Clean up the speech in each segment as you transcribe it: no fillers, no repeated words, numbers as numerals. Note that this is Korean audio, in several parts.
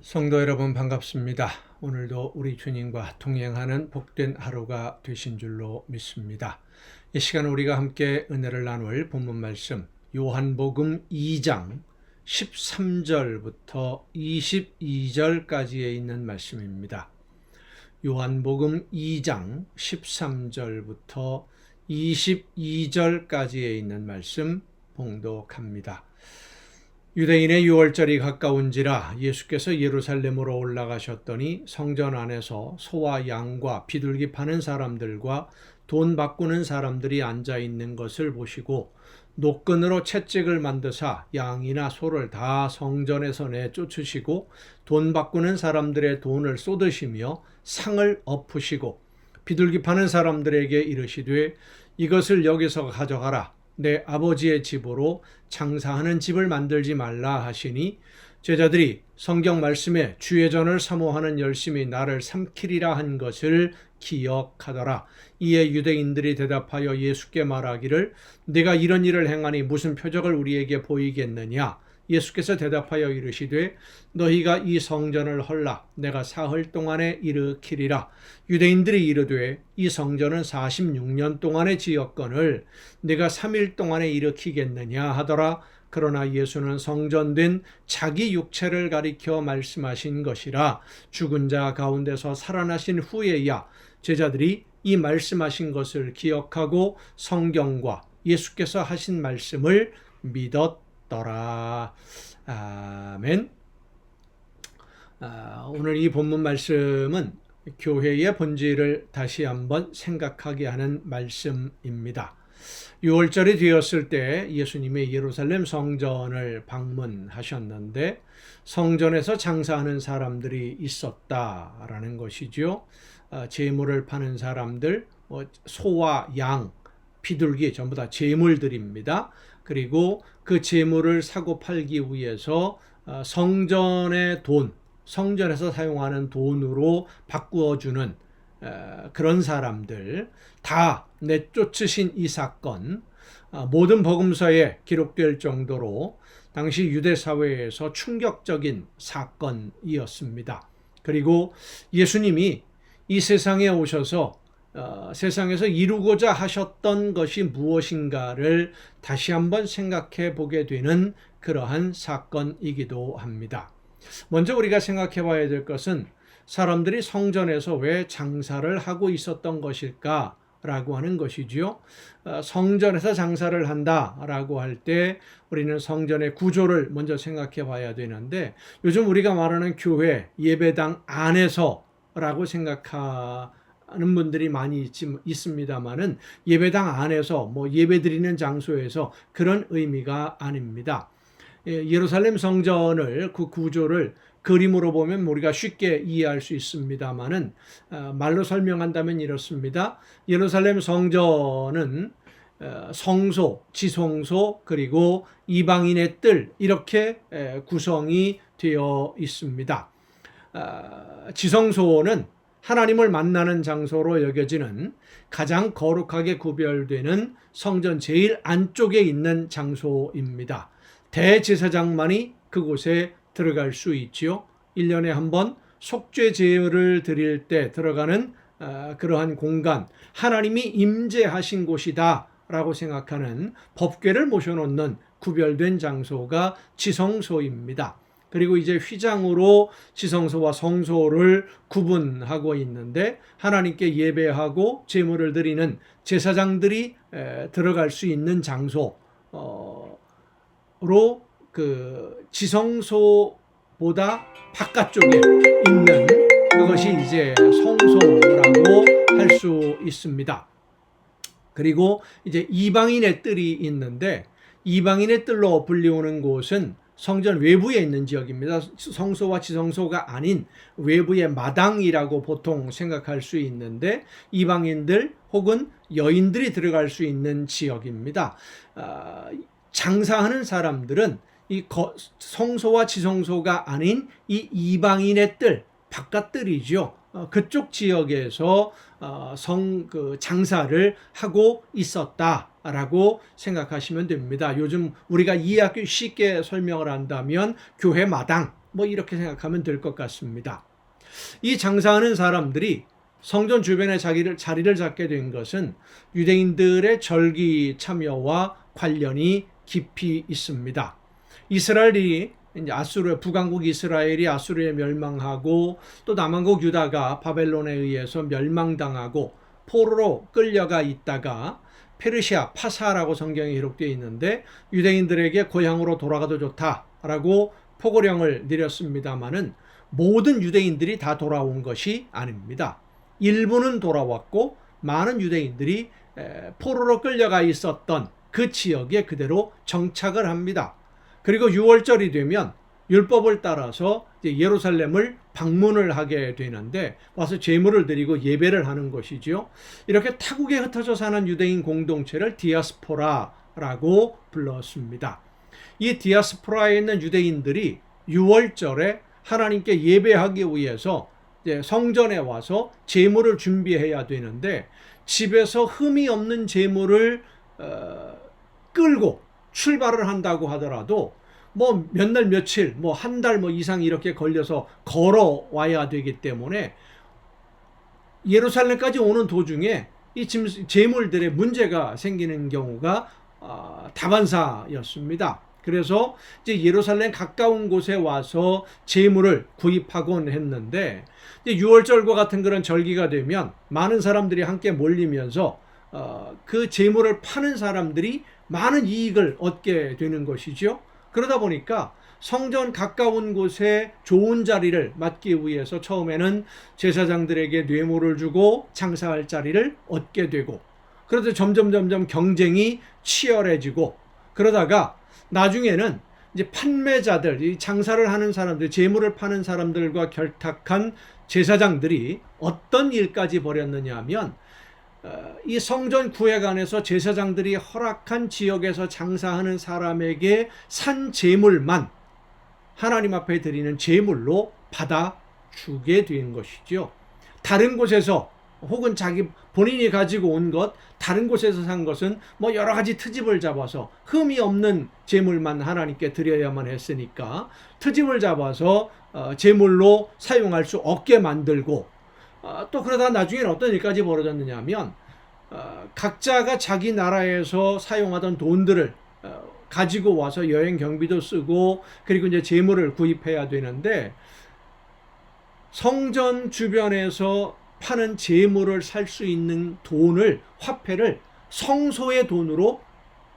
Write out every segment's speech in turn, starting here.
성도 여러분 반갑습니다. 오늘도 우리 주님과 동행하는 복된 하루가 되신 줄로 믿습니다. 이 시간 우리가 함께 은혜를 나눌 본문 말씀 요한복음 2장 13절부터 22절까지에 있는 말씀입니다. 요한복음 2장 13절부터 22절까지에 있는 말씀 봉독합니다. 유대인의 유월절이 가까운지라 예수께서 예루살렘으로 올라가셨더니 성전 안에서 소와 양과 비둘기 파는 사람들과 돈 바꾸는 사람들이 앉아 있는 것을 보시고 노끈으로 채찍을 만드사 양이나 소를 다 성전에서 내쫓으시고 돈 바꾸는 사람들의 돈을 쏟으시며 상을 엎으시고 비둘기 파는 사람들에게 이르시되 이것을 여기서 가져가라. 내 아버지의 집으로 장사하는 집을 만들지 말라 하시니 제자들이 성경 말씀에 주의 전을 사모하는 열심히 나를 삼키리라 한 것을 기억하더라. 이에 유대인들이 대답하여 예수께 말하기를 네가 이런 일을 행하니 무슨 표적을 우리에게 보이겠느냐. 예수께서 대답하여 이르시되 너희가 이 성전을 헐라 내가 사흘 동안에 일으키리라. 유대인들이 이르되 이 성전은 46년 동안에 지었거늘 네가 3일 동안에 일으키겠느냐 하더라. 그러나 예수는 성전된 자기 육체를 가리켜 말씀하신 것이라. 죽은 자 가운데서 살아나신 후에야 제자들이 이 말씀하신 것을 기억하고 성경과 예수께서 하신 말씀을 믿었더라. 아멘. 오늘 이 본문 말씀은 교회의 본질을 다시 한번 생각하게 하는 말씀입니다. 6월절이 되었을 때 예수님이 예루살렘 성전을 방문하셨는데 성전에서 장사하는 사람들이 있었다라는 것이죠. 재물을 파는 사람들, 소와 양, 비둘기 전부 다 재물들입니다. 그리고 그 재물을 사고 팔기 위해서 성전의 돈, 성전에서 사용하는 돈으로 바꾸어주는 그런 사람들 다 내쫓으신 이 사건, 모든 복음서에 기록될 정도로 당시 유대 사회에서 충격적인 사건이었습니다. 그리고 예수님이 이 세상에 오셔서 세상에서 이루고자 하셨던 것이 무엇인가를 다시 한번 생각해 보게 되는 그러한 사건이기도 합니다. 먼저 우리가 생각해 봐야 될 것은 사람들이 성전에서 왜 장사를 하고 있었던 것일까? 라고 하는 것이지요. 성전에서 장사를 한다라고 할 때 우리는 성전의 구조를 먼저 생각해 봐야 되는데 요즘 우리가 말하는 교회, 예배당 안에서라고 생각하는 분들이 많이 있습니다만은 예배당 안에서 예배 드리는 장소에서 그런 의미가 아닙니다. 예루살렘 성전을 그 구조를 그림으로 보면 우리가 쉽게 이해할 수 있습니다만은 말로 설명한다면 이렇습니다. 예루살렘 성전은 성소, 지성소 그리고 이방인의 뜰 이렇게 구성이 되어 있습니다. 지성소는 하나님을 만나는 장소로 여겨지는 가장 거룩하게 구별되는 성전 제일 안쪽에 있는 장소입니다. 대제사장만이 그곳에 들어갈 수 있지요. 1년에 한 번 속죄 제를 드릴 때 들어가는 그러한 공간, 하나님이 임재하신 곳이다 라고 생각하는 법궤를 모셔놓는 구별된 장소가 지성소입니다. 그리고 이제 휘장으로 지성소와 성소를 구분하고 있는데 하나님께 예배하고 제물을 드리는 제사장들이 들어갈 수 있는 장소로 그 지성소보다 바깥쪽에 있는 그것이 이제 성소라고 할 수 있습니다. 그리고 이제 이방인의 뜰이 있는데 이방인의 뜰로 불리우는 곳은 성전 외부에 있는 지역입니다. 성소와 지성소가 아닌 외부의 마당이라고 보통 생각할 수 있는데 이방인들 혹은 여인들이 들어갈 수 있는 지역입니다. 장사하는 사람들은 이 성소와 지성소가 아닌 이 이방인의 뜰, 바깥뜰이죠. 그쪽 지역에서 장사를 하고 있었다라고 생각하시면 됩니다. 요즘 우리가 이해하기 쉽게 설명을 한다면 교회 마당, 뭐 이렇게 생각하면 될 것 같습니다. 이 장사하는 사람들이 성전 주변에 자리를 잡게 된 것은 유대인들의 절기 참여와 관련이 깊이 있습니다. 이스라엘이 이제 북왕국 이스라엘이 아수르에 멸망하고 또 남왕국 유다가 바벨론에 의해서 멸망당하고 포로로 끌려가 있다가 페르시아 파사라고 성경에 기록되어 있는데 유대인들에게 고향으로 돌아가도 좋다라고 포고령을 내렸습니다마는 모든 유대인들이 다 돌아온 것이 아닙니다. 일부는 돌아왔고 많은 유대인들이 포로로 끌려가 있었던 그 지역에 그대로 정착을 합니다. 그리고 6월절이 되면 율법을 따라서 예루살렘을 방문을 하게 되는데 와서 제물을 드리고 예배를 하는 것이죠. 이렇게 타국에 흩어져 사는 유대인 공동체를 디아스포라라고 불렀습니다. 이 디아스포라에 있는 유대인들이 6월절에 하나님께 예배하기 위해서 성전에 와서 제물을 준비해야 되는데 집에서 흠이 없는 제물을 끌고 출발을 한다고 하더라도 뭐 몇 날 며칠 뭐 한 달 뭐 이상 이렇게 걸려서 걸어와야 되기 때문에 예루살렘까지 오는 도중에 이 제물들의 문제가 생기는 경우가 다반사였습니다. 그래서 이제 예루살렘 가까운 곳에 와서 제물을 구입하곤 했는데 6월절과 같은 그런 절기가 되면 많은 사람들이 함께 몰리면서 그 제물을 파는 사람들이 많은 이익을 얻게 되는 것이죠. 그러다 보니까 성전 가까운 곳에 좋은 자리를 맡기 위해서 처음에는 제사장들에게 뇌물을 주고 장사할 자리를 얻게 되고 그러다 점점 경쟁이 치열해지고 그러다가 나중에는 이제 판매자들, 이 장사를 하는 사람들, 제물을 파는 사람들과 결탁한 제사장들이 어떤 일까지 벌였느냐 하면 이 성전 구획안에서 제사장들이 허락한 지역에서 장사하는 사람에게 산 제물만 하나님 앞에 드리는 제물로 받아주게 된 것이죠. 다른 곳에서 혹은 본인이 가지고 온 것, 다른 곳에서 산 것은 뭐 여러 가지 트집을 잡아서 흠이 없는 제물만 하나님께 드려야만 했으니까 트집을 잡아서 제물로 사용할 수 없게 만들고 또 그러다 나중에는 어떤 일까지 벌어졌느냐 하면 각자가 자기 나라에서 사용하던 돈들을 가지고 와서 여행 경비도 쓰고 그리고 이제 제물을 구입해야 되는데 성전 주변에서 파는 제물을 살 수 있는 돈을 화폐를 성소의 돈으로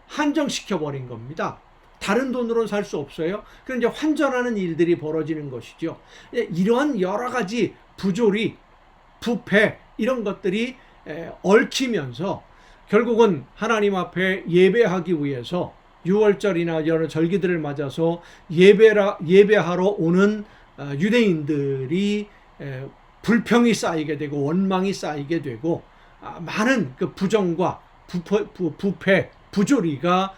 한정시켜 버린 겁니다. 다른 돈으로는 살 수 없어요. 그럼 이제 환전하는 일들이 벌어지는 것이죠. 이러한 여러 가지 부조리, 부패 이런 것들이 얽히면서 결국은 하나님 앞에 예배하기 위해서 6월절이나 여러 절기들을 맞아서 예배하러 오는 유대인들이 불평이 쌓이게 되고 원망이 쌓이게 되고 많은 그 부정과 부패, 부조리가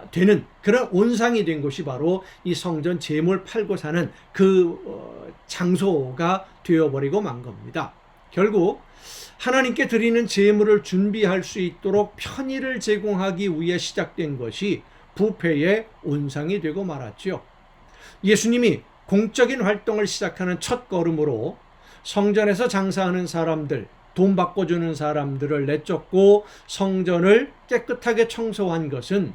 되는 그런 온상이 된 곳이 바로 이 성전 제물 팔고 사는 그 장소가 되어버리고 만 겁니다. 결국 하나님께 드리는 제물을 준비할 수 있도록 편의를 제공하기 위해 시작된 것이 부패의 온상이 되고 말았죠. 예수님이 공적인 활동을 시작하는 첫 걸음으로 성전에서 장사하는 사람들, 돈 바꿔주는 사람들을 내쫓고 성전을 깨끗하게 청소한 것은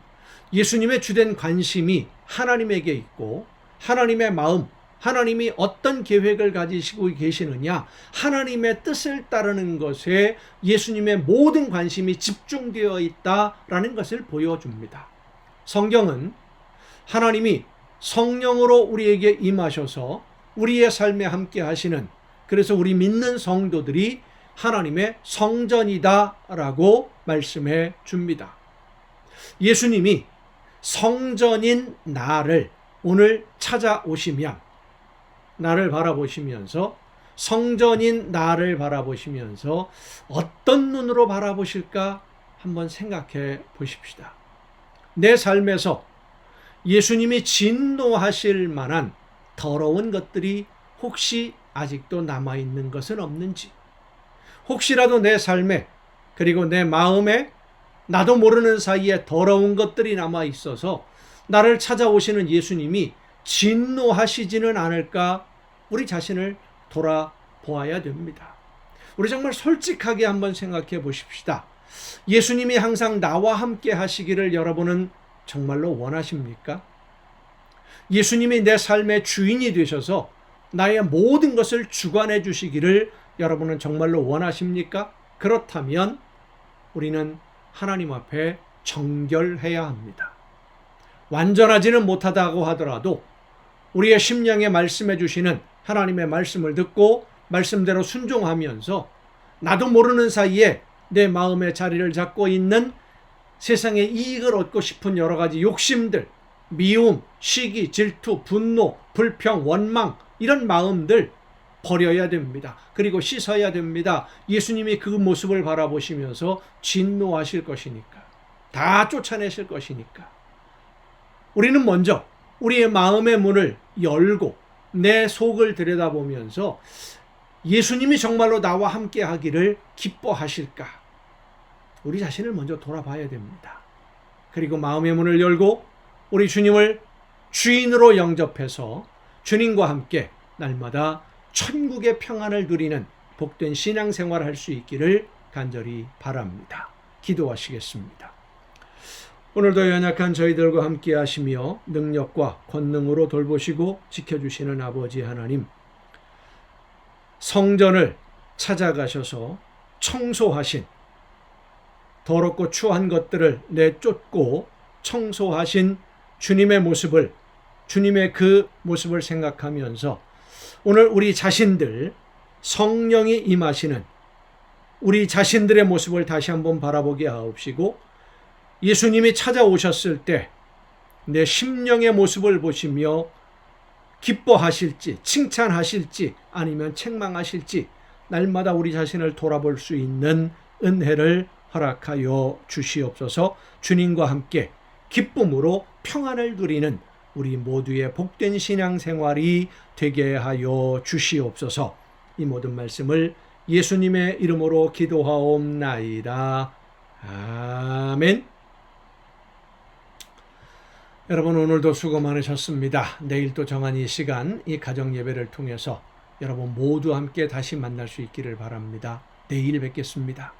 예수님의 주된 관심이 하나님에게 있고 하나님의 마음, 하나님이 어떤 계획을 가지시고 계시느냐, 하나님의 뜻을 따르는 것에 예수님의 모든 관심이 집중되어 있다라는 것을 보여줍니다. 성경은 하나님이 성령으로 우리에게 임하셔서 우리의 삶에 함께 하시는, 그래서 우리 믿는 성도들이 하나님의 성전이다라고 말씀해 줍니다. 예수님이 성전인 나를 오늘 찾아오시면 나를 바라보시면서 성전인 나를 바라보시면서 어떤 눈으로 바라보실까 한번 생각해 보십시다. 내 삶에서 예수님이 진노하실 만한 더러운 것들이 혹시 아직도 남아있는 것은 없는지, 혹시라도 내 삶에 그리고 내 마음에 나도 모르는 사이에 더러운 것들이 남아있어서 나를 찾아오시는 예수님이 진노하시지는 않을까 우리 자신을 돌아보아야 됩니다. 우리 정말 솔직하게 한번 생각해 보십시다. 예수님이 항상 나와 함께 하시기를 여러분은 정말로 원하십니까? 예수님이 내 삶의 주인이 되셔서 나의 모든 것을 주관해 주시기를 여러분은 정말로 원하십니까? 그렇다면 우리는 하나님 앞에 정결해야 합니다. 완전하지는 못하다고 하더라도 우리의 심령에 말씀해 주시는 하나님의 말씀을 듣고 말씀대로 순종하면서 나도 모르는 사이에 내 마음의 자리를 잡고 있는 세상의 이익을 얻고 싶은 여러 가지 욕심들, 미움, 시기, 질투, 분노, 불평, 원망 이런 마음들 버려야 됩니다. 그리고 씻어야 됩니다. 예수님이 그 모습을 바라보시면서 진노하실 것이니까. 다 쫓아내실 것이니까. 우리는 먼저 우리의 마음의 문을 열고 내 속을 들여다보면서 예수님이 정말로 나와 함께 하기를 기뻐하실까? 우리 자신을 먼저 돌아봐야 됩니다. 그리고 마음의 문을 열고 우리 주님을 주인으로 영접해서 주님과 함께 날마다 천국의 평안을 누리는 복된 신앙생활을 할 수 있기를 간절히 바랍니다. 기도하시겠습니다. 오늘도 연약한 저희들과 함께 하시며 능력과 권능으로 돌보시고 지켜주시는 아버지 하나님, 성전을 찾아가셔서 청소하신 더럽고 추한 것들을 내쫓고 청소하신 주님의 모습을, 주님의 그 모습을 생각하면서 오늘 우리 자신들 성령이 임하시는 우리 자신들의 모습을 다시 한번 바라보게 하옵시고 예수님이 찾아오셨을 때 내 심령의 모습을 보시며 기뻐하실지 칭찬하실지 아니면 책망하실지 날마다 우리 자신을 돌아볼 수 있는 은혜를 허락하여 주시옵소서. 주님과 함께 기쁨으로 평안을 누리는 우리 모두의 복된 신앙생활이 되게 하여 주시옵소서. 이 모든 말씀을 예수님의 이름으로 기도하옵나이다. 아멘. 여러분 오늘도 수고 많으셨습니다. 내일 또 정한 이 시간 이 가정 예배를 통해서 여러분 모두 함께 다시 만날 수 있기를 바랍니다. 내일 뵙겠습니다.